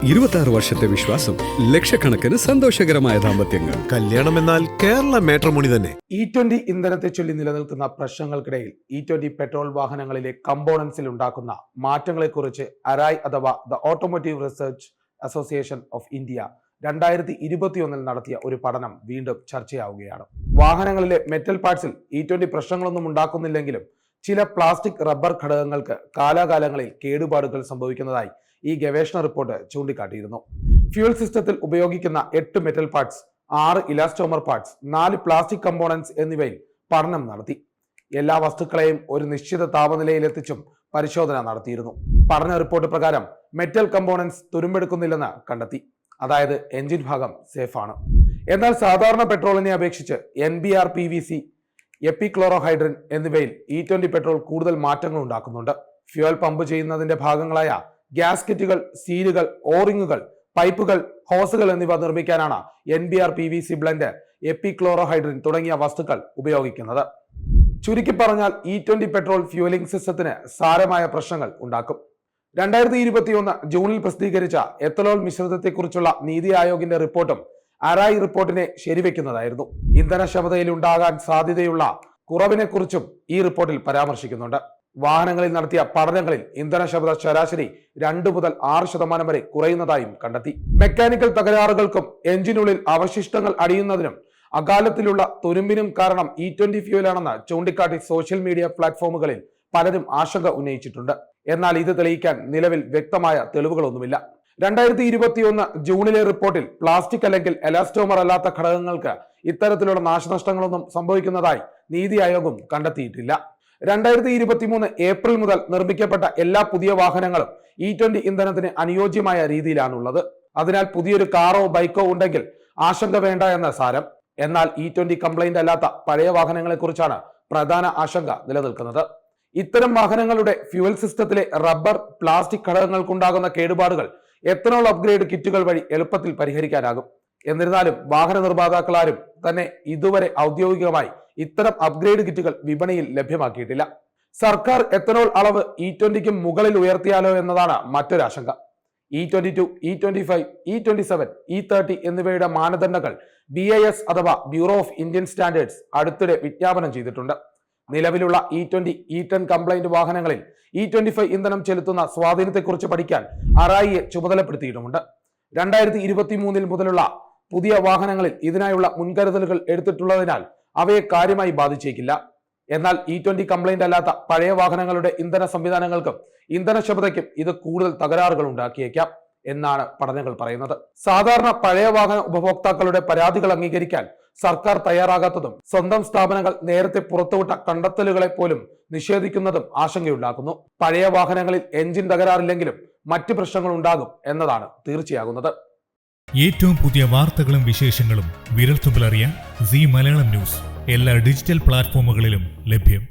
26 വർഷത്തെ വിശ്വാസം, ലക്ഷക്കണക്കിന് സന്തോഷകരമായ ദാമ്പത്യങ്ങൾ. കല്യാണം എന്നാൽ കേരള മാട്രിമോണി തന്നെ. E20 ഇന്ധനത്തെ ചൊല്ലി നിലനിൽക്കുന്ന പ്രശ്നങ്ങൾക്കിടയിൽ E20 പെട്രോൾ വാഹനങ്ങളിലെ കമ്പോണൻസിൽ ഉണ്ടാക്കുന്ന മാറ്റങ്ങളെക്കുറിച്ച് അരായ് അഥവാ the automotive research association of India 2021 നടത്തിയ ഒരു പഠനം വീണ്ടും ചർച്ചയാവുകയാണ്. വാഹനങ്ങളിലെ മെറ്റൽ പാർട്സിൽ E20 പ്രശ്നങ്ങളൊന്നും ഉണ്ടാക്കുന്നില്ലെങ്കിലും ചില പ്ലാസ്റ്റിക് റബ്ബർ ഘടകങ്ങൾക്ക് കാലാകാലങ്ങളിൽ കേടുപാടുകൾ സംഭവിക്കുന്നതായി ഈ ഗവേഷണ റിപ്പോർട്ട് ചൂണ്ടിക്കാട്ടിയിരുന്നു. ഫ്യൂൽ സിസ്റ്റത്തിൽ ഉപയോഗിക്കുന്ന 8 metal parts, 6 elastomer parts, 4 plastic components എന്നിവയിൽ പഠനം നടത്തി. എല്ലാ വസ്തുക്കളെയും ഒരു നിശ്ചിത താപനിലയിൽ എത്തിച്ചും പരിശോധന നടത്തിയിരുന്നു. പഠന റിപ്പോർട്ട് പ്രകാരം മെറ്റൽ കമ്പോണൻസ് തുരുമ്പെടുക്കുന്നില്ലെന്ന് കണ്ടെത്തി. അതായത് എഞ്ചിൻ ഭാഗം സേഫാണ്. എന്നാൽ സാധാരണ പെട്രോളിനെ അപേക്ഷിച്ച് NBR, PVC, എപ്പിക്ലോറോഹൈഡ്രൻ എന്നിവയിൽ E20 പെട്രോൾ കൂടുതൽ മാറ്റങ്ങൾ ഉണ്ടാക്കുന്നുണ്ട്. ഫ്യൂൽ പമ്പ് ചെയ്യുന്നതിന്റെ ഭാഗങ്ങളായ ഗ്യാസ്കറ്റുകൾ, സീലുകൾ, ഓറിങ്ങുകൾ, പൈപ്പുകൾ, ഹോസുകൾ എന്നിവ നിർമ്മിക്കാനാണ് NBR, PVC ബ്ലെൻഡ്, എപ്പിക്ലോറോഹൈഡ്രൻ തുടങ്ങിയ വസ്തുക്കൾ ഉപയോഗിക്കുന്നത്. ചുരുക്കി പറഞ്ഞാൽ E20 പെട്രോൾ ഫ്യൂലിംഗ് സിസ്റ്റത്തിന് സാരമായ പ്രശ്നങ്ങൾ ഉണ്ടാക്കും. 2021 ജൂണിൽ പ്രസിദ്ധീകരിച്ച എത്തനോൾ മിശ്രിതത്തെക്കുറിച്ചുള്ള നീതി ആയോഗിന്റെ റിപ്പോർട്ടും അരായ് റിപ്പോർട്ടിനെ ശരിവെക്കുന്നതായിരുന്നു. ഇന്ധനക്ഷമതയിൽ ഉണ്ടാകാൻ സാധ്യതയുള്ള കുറവിനെ കുറിച്ചും ഈ റിപ്പോർട്ടിൽ പരാമർശിക്കുന്നുണ്ട്. വാഹനങ്ങളിൽ നടത്തിയ പഠനങ്ങളിൽ ഇന്ധനക്ഷമത ശരാശരി 2 മുതൽ 6% വരെ കുറയുന്നതായും കണ്ടെത്തി. മെക്കാനിക്കൽ തകരാറുകൾക്കും എഞ്ചിനുള്ളിൽ അവശിഷ്ടങ്ങൾ അടിയുന്നതിനും അകാലത്തിലുള്ള തുരുമ്പിനും കാരണം E20 ഫ്യൂലാണെന്ന് ചൂണ്ടിക്കാട്ടി സോഷ്യൽ മീഡിയ പ്ലാറ്റ്ഫോമുകളിൽ പലരും ആശങ്ക ഉന്നയിച്ചിട്ടുണ്ട്. എന്നാൽ ഇത് തെളിയിക്കാൻ നിലവിൽ വ്യക്തമായ തെളിവുകളൊന്നുമില്ല. 2021 ജൂണിലെ റിപ്പോർട്ടിൽ പ്ലാസ്റ്റിക് അല്ലെങ്കിൽ എലാസ്റ്റോമർ അല്ലാത്ത ഘടകങ്ങൾക്ക് ഇത്തരത്തിലുള്ള നാശനഷ്ടങ്ങളൊന്നും സംഭവിക്കുന്നതായി നീതി ആയോഗം കണ്ടെത്തിയിട്ടില്ല. 2023 ഏപ്രിൽ മുതൽ നിർമ്മിക്കപ്പെട്ട എല്ലാ പുതിയ വാഹനങ്ങളും E20 ഇന്ധനത്തിന് അനുയോജ്യമായ രീതിയിലാണുള്ളത്. അതിനാൽ പുതിയൊരു കാറോ ബൈക്കോ ഉണ്ടെങ്കിൽ ആശങ്ക വേണ്ട എന്ന സാരം. എന്നാൽ E20 കംപ്ലൈന്റ് അല്ലാത്ത പഴയ വാഹനങ്ങളെ കുറിച്ചാണ് പ്രധാന ആശങ്ക നിലനിൽക്കുന്നത്. ഇത്തരം വാഹനങ്ങളുടെ ഫ്യൂൽ സിസ്റ്റത്തിലെ റബ്ബർ, പ്ലാസ്റ്റിക് ഘടകങ്ങൾക്കുണ്ടാകുന്ന കേടുപാടുകൾ എത്തനോൾ അപ്ഗ്രേഡ് കിറ്റുകൾ വഴി എളുപ്പത്തിൽ പരിഹരിക്കാനാകും. എന്നിരുന്നാലും വാഹന നിർമ്മാതാക്കളാരും തന്നെ ഇതുവരെ ഔദ്യോഗികമായി ഇത്തരം അപ്ഗ്രേഡ് കിറ്റുകൾ വിപണിയിൽ ലഭ്യമാക്കിയിട്ടില്ല. സർക്കാർ എത്തനോൾ അളവ് E20ക്കും മുകളിൽ ഉയർത്തിയാലോ എന്നതാണ് മറ്റൊരാശങ്ക. E22, E25, E27, E30 എന്നിവയുടെ മാനദണ്ഡങ്ങൾ BIS അഥവാ ബ്യൂറോ ഓഫ് ഇന്ത്യൻ സ്റ്റാൻഡേർഡ്സ് അടുത്തിടെ വിജ്ഞാപനം ചെയ്തിട്ടുണ്ട്. നിലവിലുള്ള E20, E10 കംപ്ലൈന്റ് വാഹനങ്ങളിൽ E25 ഇന്ധനം ചെലുത്തുന്ന സ്വാധീനത്തെക്കുറിച്ച് പഠിക്കാൻ അറായിയെ ചുമതലപ്പെടുത്തിയിട്ടുമുണ്ട്. 2023 മുതലുള്ള പുതിയ വാഹനങ്ങളിൽ ഇതിനായുള്ള മുൻകരുതലുകൾ എടുത്തിട്ടുള്ളതിനാൽ അവയെ കാര്യമായി ബാധിച്ചേക്കില്ല. എന്നാൽ E20 കംപ്ലൈന്റ് അല്ലാത്ത പഴയ വാഹനങ്ങളുടെ ഇന്ധന സംവിധാനങ്ങൾക്കും ഇന്ധനക്ഷമതയ്ക്കും ഇത് കൂടുതൽ തകരാറുകൾ ഉണ്ടാക്കിയേക്കാം എന്നാണ് പഠനങ്ങൾ പറയുന്നത്. സാധാരണ പഴയ വാഹന ഉപഭോക്താക്കളുടെ പരാതികൾ അംഗീകരിക്കാൻ സർക്കാർ തയ്യാറാകാത്തതും സ്വന്തം സ്ഥാപനങ്ങൾ നേരത്തെ പുറത്തുവിട്ട കണ്ടെത്തലുകളെ പോലും നിഷേധിക്കുന്നതും ആശങ്കയുണ്ടാക്കുന്നു. പഴയ വാഹനങ്ങളിൽ എഞ്ചിൻ തകരാറില്ലെങ്കിലും മറ്റ് പ്രശ്നങ്ങൾ ഉണ്ടാകും എന്നതാണ് തീർച്ചയാകുന്നത്. ഏറ്റവും പുതിയ വാർത്തകളും വിശേഷങ്ങളും വിരൽത്തുമ്പിലറിയാൻ സീ മലയാളം ന്യൂസ് എല്ലാ ഡിജിറ്റൽ പ്ലാറ്റ്ഫോമുകളിലും ലഭ്യം.